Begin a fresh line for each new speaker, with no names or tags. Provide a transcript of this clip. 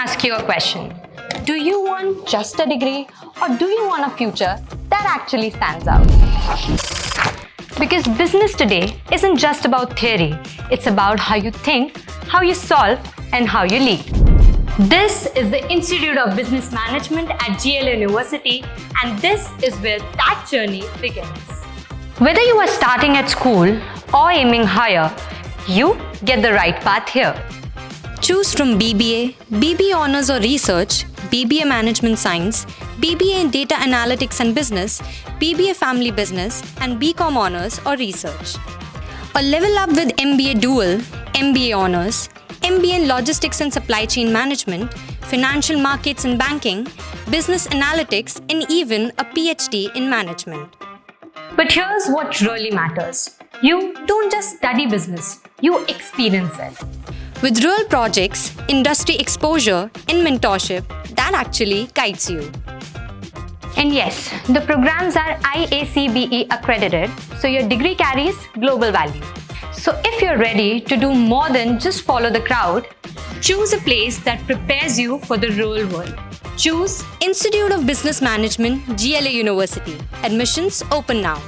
ask you a question. Do you want just a degree or do you want a future that actually stands out? Because business today isn't just about theory, it's about how you think, how you solve, and how you lead. This is the Institute of Business Management at GLA University, and this is where that journey begins. Whether you are starting at school or aiming higher, you get the right path here. Choose from BBA, BBA Honours or Research, BBA Management Science, BBA in Data Analytics and Business, BBA Family Business, and BCom Honours or Research. Or level up with MBA Dual, MBA Honours, MBA in Logistics and Supply Chain Management, Financial Markets and Banking, Business Analytics, and even a PhD in Management. But here's what really matters. You don't just study business, you experience it. With real projects, industry exposure, and mentorship that actually guides you. And yes, the programs are IACBE accredited, so your degree carries global value. So if you're ready to do more than just follow the crowd, choose a place that prepares you for the real world. Choose Institute of Business Management, GLA University. Admissions open now.